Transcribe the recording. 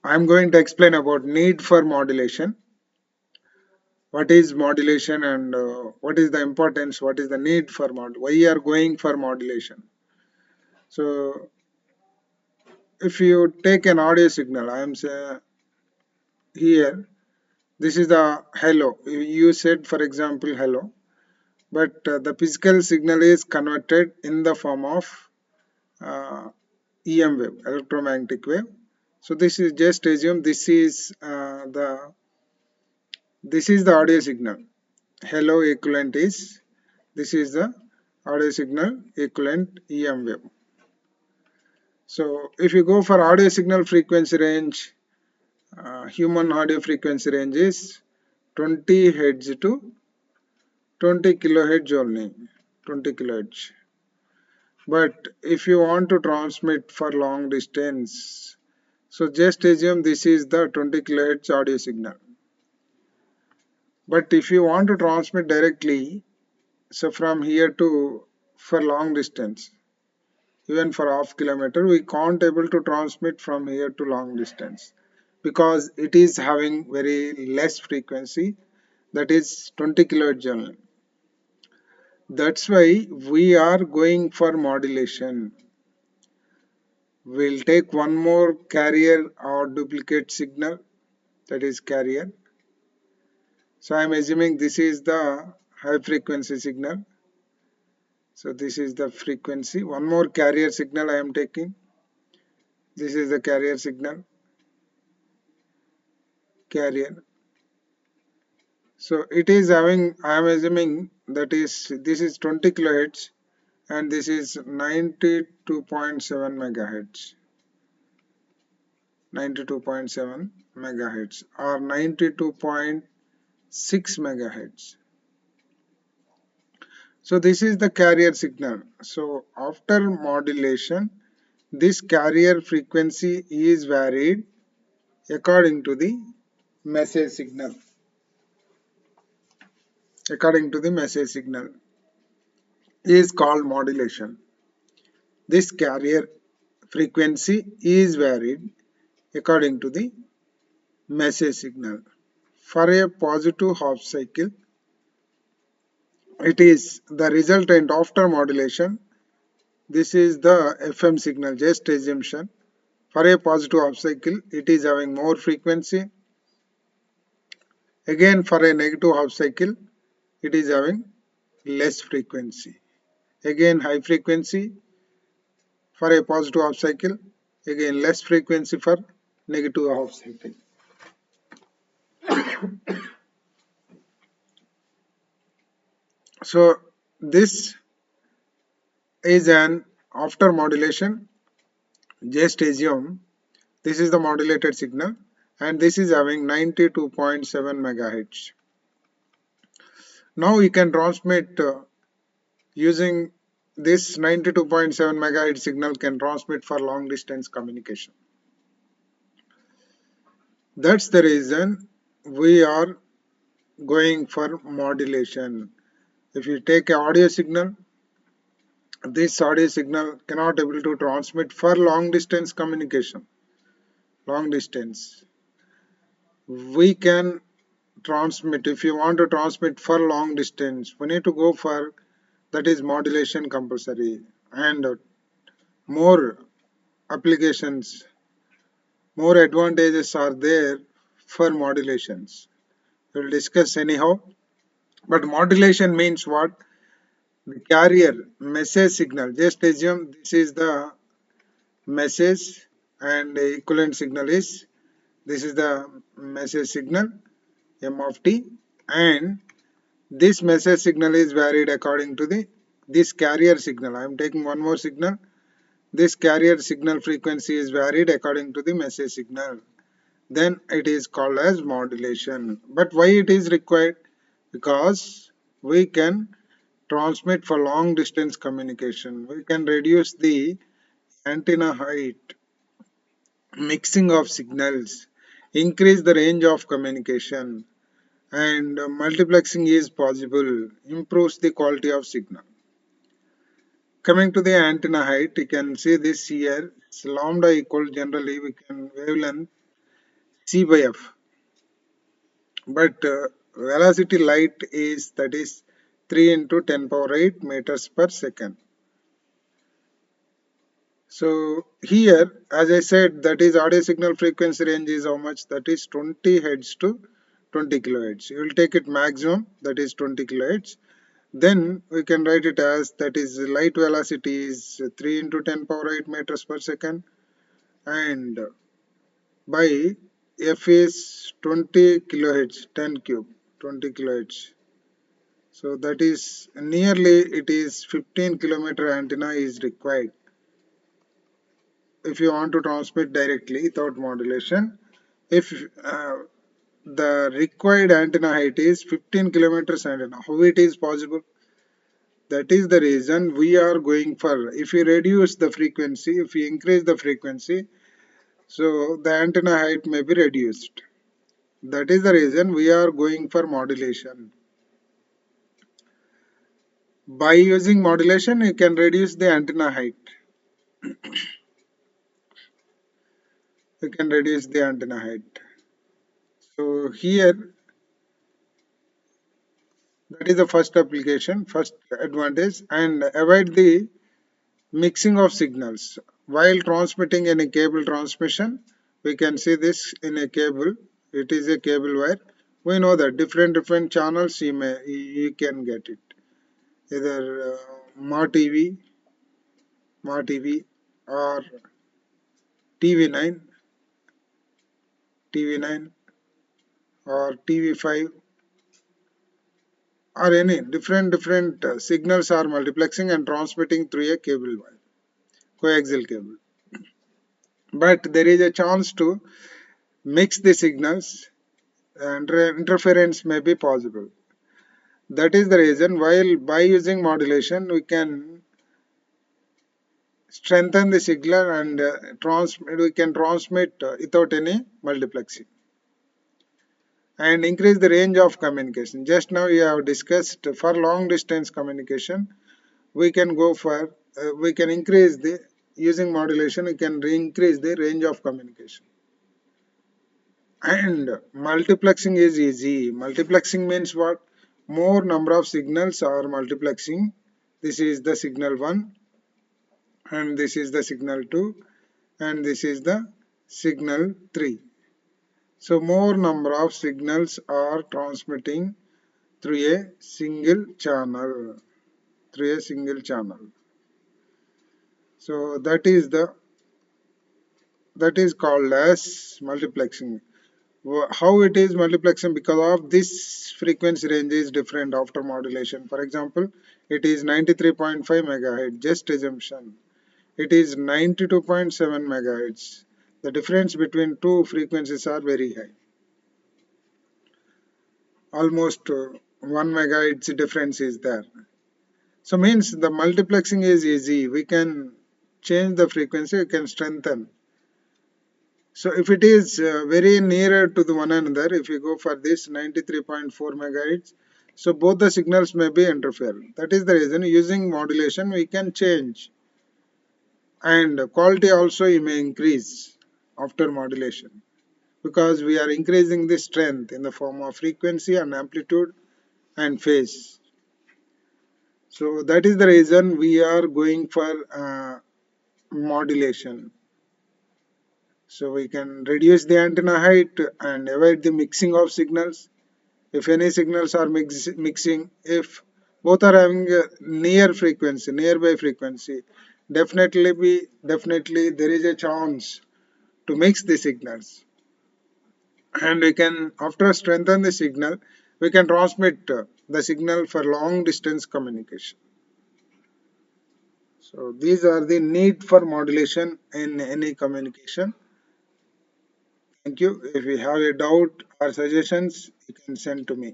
I'm going to explain about need for modulation. What is modulation and what is the importance, what is the need for why you are going for modulation. So if you take an audio signal, I am say here, this is the hello. You said, for example, hello, but the physical signal is converted in the form of uh, EM wave, electromagnetic wave. So this is, just assume this is the audio signal. Hello equivalent is, this is the audio signal equivalent EM wave. So if you go for audio signal frequency range, human audio frequency range is 20 Hz to 20 kilohertz only, 20 kilohertz. But if you want to transmit for long distance, so just assume this is the 20 kilohertz audio signal. But if you want to transmit directly, so from here to, for long distance, even for half kilometer, we can't able to transmit from here to long distance because it is having very less frequency, that is 20 kilohertz only. That's why we are going for modulation. We'll take one more carrier or duplicate signal, that is carrier. So I'm assuming this is the high frequency signal. So this is the frequency. One more carrier signal I am taking. This is the carrier signal. Carrier. So it is having, I am assuming that is, this is 20 kilohertz and this is 92.7 megahertz. 92.7 megahertz or 92.6 megahertz. So this is the carrier signal. So after modulation, this carrier frequency is varied according to the message signal. According to the message signal is called modulation. This carrier frequency is varied according to the message signal. For a positive half cycle, it is the resultant after modulation. This is the FM signal, just assumption. For a positive half cycle, it is having more frequency. Again, for a negative half cycle, it is having less frequency. Again, high frequency for a positive half cycle. Again, less frequency for negative half cycle. So this is an after modulation. Just assume this is the modulated signal and this is having 92.7 megahertz. Now we can transmit using this 92.7 megahertz signal can transmit for long distance communication. That's the reason we are going for modulation. If you take an audio signal, this audio signal cannot able to transmit for long distance communication. Long distance. We can transmit, if you want to transmit for long distance, we need to go for, that is modulation compulsory, and more applications, more advantages are there for modulations. We'll discuss anyhow. But modulation means what? The carrier message signal. Just assume this is the message and the equivalent signal is, this is the message signal M of t, and this message signal is varied according to the this carrier signal. I am taking one more signal. This carrier signal frequency is varied according to the message signal. Then it is called as modulation. But why it is required? Because we can transmit for long distance communication. We can reduce the antenna height, mixing of signals, increase the range of communication, and multiplexing is possible, improves the quality of signal. Coming to the antenna height, you can see this here, it's lambda equal, generally we can wavelength C by F. But velocity light is, that is 3 into 10 power 8 meters per second. So here, as I said, that is audio signal frequency range is how much? That is 20 Hz to 20 kilohertz. You will take it maximum, that is 20 kilohertz. Then we can write it as, that is light velocity is 3 into 10 power 8 meters per second, and by F is 20 kilohertz, 10 cube, 20 kilohertz. So that is nearly, it is 15 kilometer antenna is required if you want to transmit directly without modulation. If the required antenna height is 15 kilometers antenna, how it is possible? That is the reason we are going for, if you reduce the frequency, if you increase the frequency, so the antenna height may be reduced. That is the reason we are going for modulation. By using modulation, you can reduce the antenna height. You can reduce the antenna height. So here, that is the first application, first advantage, and avoid the mixing of signals. While transmitting in a cable transmission, we can see this in a cable. It is a cable wire. We know that different channels you can get it. Either Ma TV or TV9, TV9 or TV5, or any different signals are multiplexing and transmitting through a cable wire, coaxial cable. But there is a chance to mix the signals and interference may be possible. That is the reason, while by using modulation we can strengthen the signal and we can transmit without any multiplexing and increase the range of communication. Just now we have discussed for long distance communication, we can go for, we can increase the, using modulation we can increase the range of communication. And multiplexing is easy. Multiplexing means what? More number of signals are multiplexing. This is the signal 1, and this is the signal 2, and this is the signal 3. So more number of signals are transmitting through a single channel, through a single channel. So that is called as multiplexing. How it is multiplexing? Because of this frequency range is different after modulation. For example, it is 93.5 megahertz, just assumption. It is 92.7 megahertz. The difference between two frequencies are very high. Almost 1 megahertz difference is there. So means the multiplexing is easy. We can change the frequency, we can strengthen. So if it is very nearer to the one another, if you go for this 93.4 megahertz, so both the signals may be interfered. That is the reason using modulation we can change, and quality also you may increase after modulation, because we are increasing the strength in the form of frequency and amplitude and phase. So that is the reason we are going for modulation. So we can reduce the antenna height and avoid the mixing of signals. If any signals are mixing, if both are having a nearby frequency, definitely there is a chance to mix the signals. And we can, after strengthen the signal, we can transmit the signal for long distance communication. So these are the need for modulation in any communication. Thank you. If you have a doubt or suggestions, you can send to me.